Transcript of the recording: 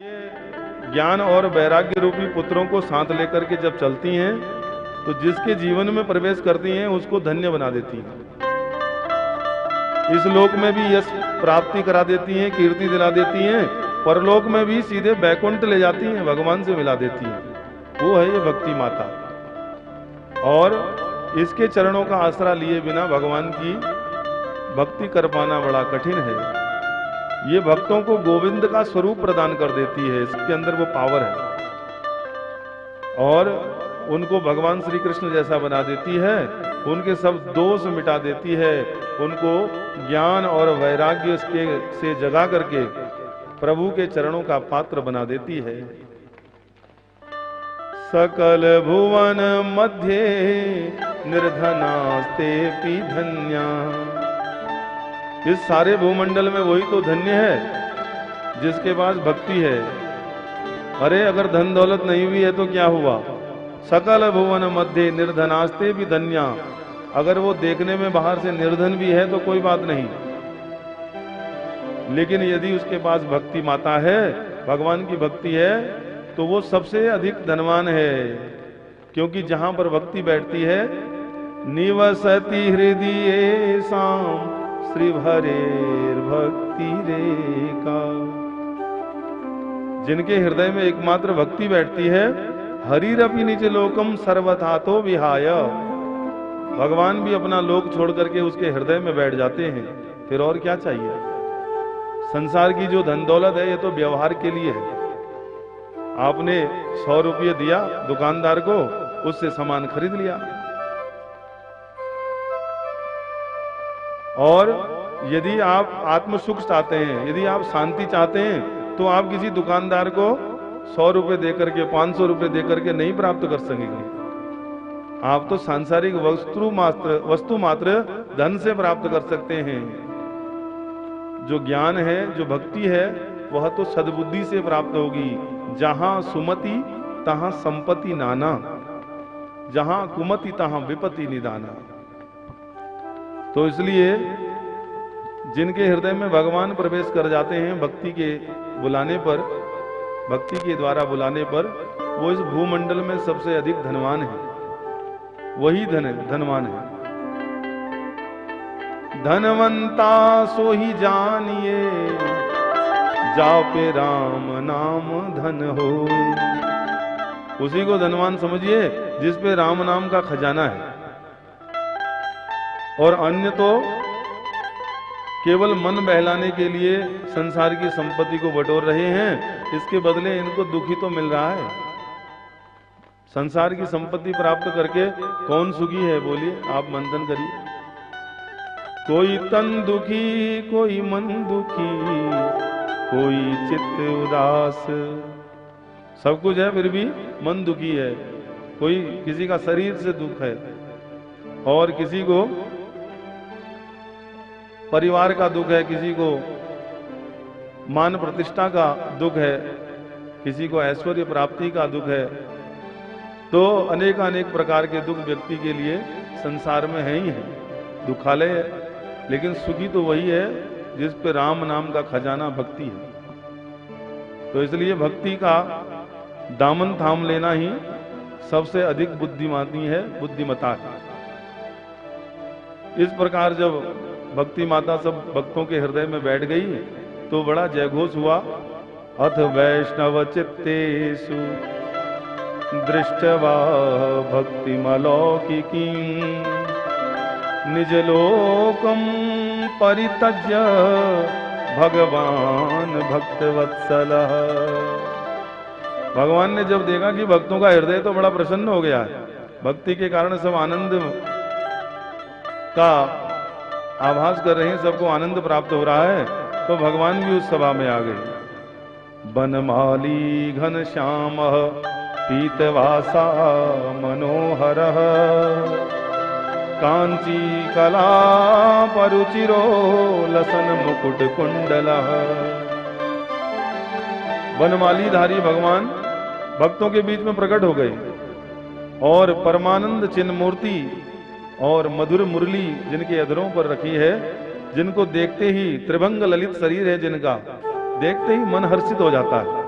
ये ज्ञान और वैराग्य रूपी पुत्रों को साथ लेकर के जब चलती हैं तो जिसके जीवन में प्रवेश करती हैं उसको धन्य बना देती हैं। इस लोक में भी यश प्राप्ति करा देती हैं, कीर्ति दिला देती हैं, परलोक में भी सीधे बैकुंठ ले जाती हैं, भगवान से मिला देती हैं। वो है ये भक्ति माता। और इसके चरणों का आसरा लिए बिना भगवान की भक्ति कर पाना बड़ा कठिन है। ये भक्तों को गोविंद का स्वरूप प्रदान कर देती है, इसके अंदर वो पावर है और उनको भगवान श्री कृष्ण जैसा बना देती है, उनके सब दोष मिटा देती है, उनको ज्ञान और वैराग्य से जगा करके प्रभु के चरणों का पात्र बना देती है। सकल भुवन मध्य निर्धनास्ते पी धन्या। इस सारे भूमंडल में वही तो धन्य है जिसके पास भक्ति है। अरे अगर धन दौलत नहीं हुई है तो क्या हुआ? सकल भुवन मध्य निर्धनास्ते भी धन्या। अगर वो देखने में बाहर से निर्धन भी है तो कोई बात नहीं, लेकिन यदि उसके पास भक्ति माता है, भगवान की भक्ति है, तो वो सबसे अधिक धनवान है। क्योंकि जहां पर भक्ति बैठती है, निवसति हृदय साम श्री भरेर भक्ति रेखा। जिनके हृदय में एकमात्र भक्ति बैठती है, हरिरपि निज लोकम सर्वथा तो विहाय। भगवान भी अपना लोक छोड़ करके उसके हृदय में बैठ जाते हैं। फिर और क्या चाहिए? संसार की जो धन दौलत है ये तो व्यवहार के लिए है। आपने 100 रुपये दिया दुकानदार को, उससे सामान खरीद लिया। और यदि आप आत्म सुख चाहते हैं, यदि आप शांति चाहते हैं, तो आप किसी दुकानदार को 100 रुपये देकर के, 500 रुपये देकर के नहीं प्राप्त कर सकेंगे। आप तो सांसारिक वस्तु मात्र धन से प्राप्त कर सकते हैं। जो ज्ञान है, जो भक्ति है, वह तो सद्बुद्धि से प्राप्त होगी। जहां सुमति तहां संपत्ति नाना, जहां कुमति तहां विपत्ति निदाना। तो इसलिए जिनके हृदय में भगवान प्रवेश कर जाते हैं भक्ति के बुलाने पर, भक्ति के द्वारा बुलाने पर, वो इस भूमंडल में सबसे अधिक धनवान है। वही धनवान है। धनवंता सो ही जानिए, जापे राम नाम धन हो। उसी को धनवान समझिए जिस पे राम नाम का खजाना है। और अन्य तो केवल मन बहलाने के लिए संसार की संपत्ति को बटोर रहे हैं, इसके बदले इनको दुखी तो मिल रहा है। संसार की संपत्ति प्राप्त करके कौन सुखी है? बोलिए, आप मंथन करिए। कोई तन दुखी, कोई मन दुखी, कोई चित्त उदास। सब कुछ है फिर भी मन दुखी है। कोई किसी का शरीर से दुख है, और किसी को परिवार का दुख है, किसी को मान प्रतिष्ठा का दुख है, किसी को ऐश्वर्य प्राप्ति का दुख है। तो अनेक प्रकार के दुख व्यक्ति के लिए संसार में है ही है, दुखालय है। लेकिन सुखी तो वही है जिस पे राम नाम का खजाना भक्ति है। तो इसलिए भक्ति का दामन थाम लेना ही सबसे अधिक बुद्धिमानी है, बुद्धिमता है। इस प्रकार जब भक्ति माता सब भक्तों के हृदय में बैठ गई तो बड़ा जयघोष हुआ। अथ वैष्णव चित्तेषु दृष्ट्वा भक्तिमलौकिकी, निज लोकम परित्यज्य भगवान भक्तवत्सलः। भगवान ने जब देखा कि भक्तों का हृदय तो बड़ा प्रसन्न हो गया है, भक्ति के कारण सब आनंद का आभास कर रहे हैं, सबको आनंद प्राप्त हो रहा है, तो भगवान भी उस सभा में आ गए। बनमाली घन श्याम पीतवासा मनोहरः, कांची कला परुचिरो लसन मुकुट कुंडलः। बनमालीधारी भगवान भक्तों के बीच में प्रकट हो गए और परमानंद चिन्ह मूर्ति और मधुर मुरली जिनके अधरों पर रखी है, जिनको देखते ही त्रिभंग ललित शरीर है जिनका, देखते ही मन हर्षित हो जाता है।